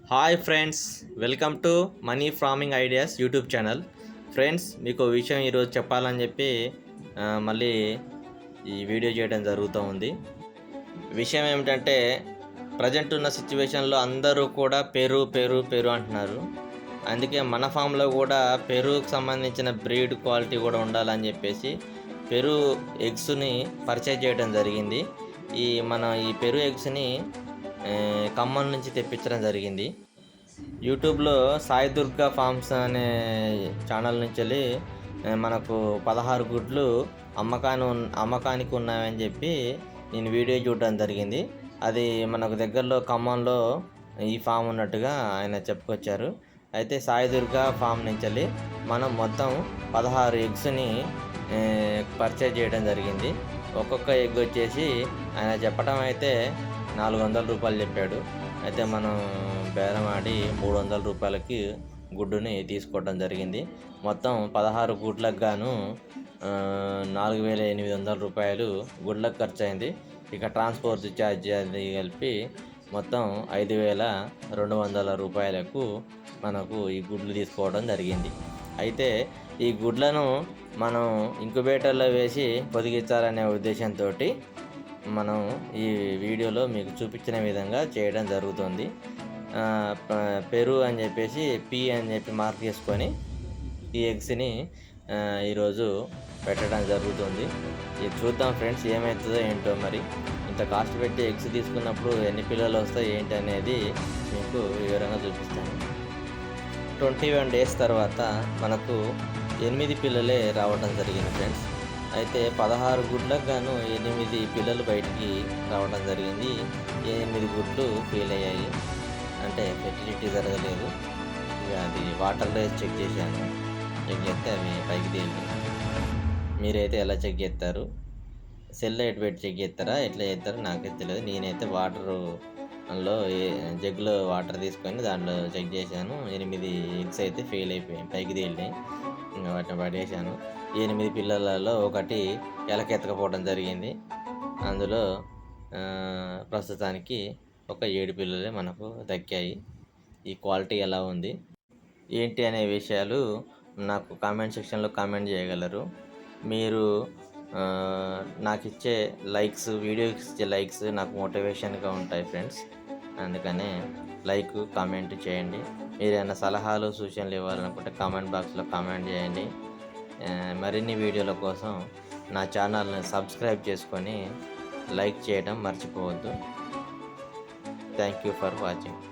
Hi friends, welcome to money farming ideas YouTube channel. Friends, మీకు విషయం ఈరోజు చెప్పాలని చెప్పి మళ్ళీ ఈ వీడియో చేయడం జరుగుతూ ఉంది. విషయం ఏమిటంటే, ప్రజెంట్ ఉన్న సిచ్యువేషన్లో అందరూ కూడా పెరుగు అంటున్నారు. అందుకే మన ఫామ్లో కూడా పెరుగుకు సంబంధించిన బ్రీడ్ క్వాలిటీ కూడా ఉండాలని చెప్పేసి పెరుగు ఎగ్స్ని పర్చేజ్ చేయడం జరిగింది. ఈ పెరుగు ఎగ్స్ని ఖమ్మం నుంచి తెప్పించడం జరిగింది. యూట్యూబ్లో సాయి దుర్గా ఫార్మ్స్ అనే ఛానల్ నుంచి వెళ్ళి మనకు 16 గుడ్లు అమ్మకానికి ఉన్నాయని చెప్పి నేను వీడియో చూడడం జరిగింది. అది మనకు దగ్గరలో ఖమ్మంలో ఈ ఫామ్ ఉన్నట్టుగా ఆయన చెప్పుకొచ్చారు. అయితే సాయి దుర్గా ఫామ్ నుంచి వెళ్ళి మనం మొత్తం 16 ఎగ్స్ని పర్చేజ్ చేయడం జరిగింది. ఒక్కొక్క ఎగ్ వచ్చేసి ఆయన చెప్పడం అయితే 400 రూపాయలు చెప్పాడు. అయితే మనం బేరం ఆడి 300 రూపాయలకి గుడ్డుని తీసుకోవడం జరిగింది. మొత్తం 16 గుడ్లకు గాను 4800 రూపాయలు గుడ్లకు ఖర్చు అయింది. ఇక ట్రాన్స్పోర్ట్ ఛార్జ్ అది కలిపి మొత్తం 5200 రూపాయలకు మనకు ఈ గుడ్లు తీసుకోవడం జరిగింది. అయితే ఈ గుడ్లను మనం ఇంక్యుబేటర్లో వేసి పొదిగించాలనే ఉద్దేశంతో మనం ఈ వీడియోలో మీకు చూపించిన విధంగా చేయడం జరుగుతుంది. పెరుగు అని చెప్పేసి పి అని చెప్పి మార్క్ చేసుకొని ఈ ఎగ్స్ని ఈరోజు పెట్టడం జరుగుతుంది. ఇది చూద్దాం ఫ్రెండ్స్, ఏమవుతుందో ఏంటో. మరి ఇంత కాస్ట్ పెట్టి ఎగ్స్ తీసుకున్నప్పుడు ఎన్ని పిల్లలు వస్తాయి ఏంటి అనేది మీకు వివరంగా చూపిస్తాను. 21 డేస్ తర్వాత మనకు 8 పిల్లలే రావడం జరిగింది ఫ్రెండ్స్. అయితే 16 గుడ్లకు గాను 8 పిల్లలు బయటికి రావడం జరిగింది. 8 గుడ్లు ఫెయిల్ అయ్యాయి, అంటే ఫెర్టిలిటీ జరగలేదు. ఇక అది వాటర్లో చెక్ చేశాను. చెక్ చేస్తే అవి పైకి తేలి. మీరైతే ఎలా చెక్ చేస్తారు? సెల్ ఎటు పెట్టి చెక్ చేస్తారా, ఎట్లా చేస్తారో నాకైతే తెలియదు. నేనైతే వాటర్లో జగ్గులో వాటర్ తీసుకొని దాంట్లో చెక్ చేశాను. 8 ఎగ్స్ అయితే ఫెయిల్ అయిపోయాయి, పైకి తేలినాయి. ఇంకా వాటిని పడేసాను. 8 పిల్లలలో ఒకటి ఎలకెత్తకపోవడం జరిగింది. అందులో ప్రస్తుతానికి ఒక 7 పిల్లలే మనకు దక్కాయి. ఈ క్వాలిటీ ఎలా ఉంది ఏంటి అనే విషయాలు నాకు కామెంట్ సెక్షన్లో కామెంట్ చేయగలరు. మీరు నాకు ఇచ్చే లైక్స్, వీడియోకి ఇచ్చే లైక్స్ నాకు మోటివేషన్గా ఉంటాయి ఫ్రెండ్స్. అందుకనే లైక్, కామెంట్ చేయండి. మీరైనా సలహాలు, సూచనలు ఇవ్వాలనుకుంటే కామెంట్ బాక్స్లో కామెంట్ చేయండి. మరిన్ని వీడియోల కోసం నా ఛానల్ని సబ్స్క్రైబ్ చేసుకొని లైక్ చేయడం మర్చిపోవద్దు. Thank you for watching.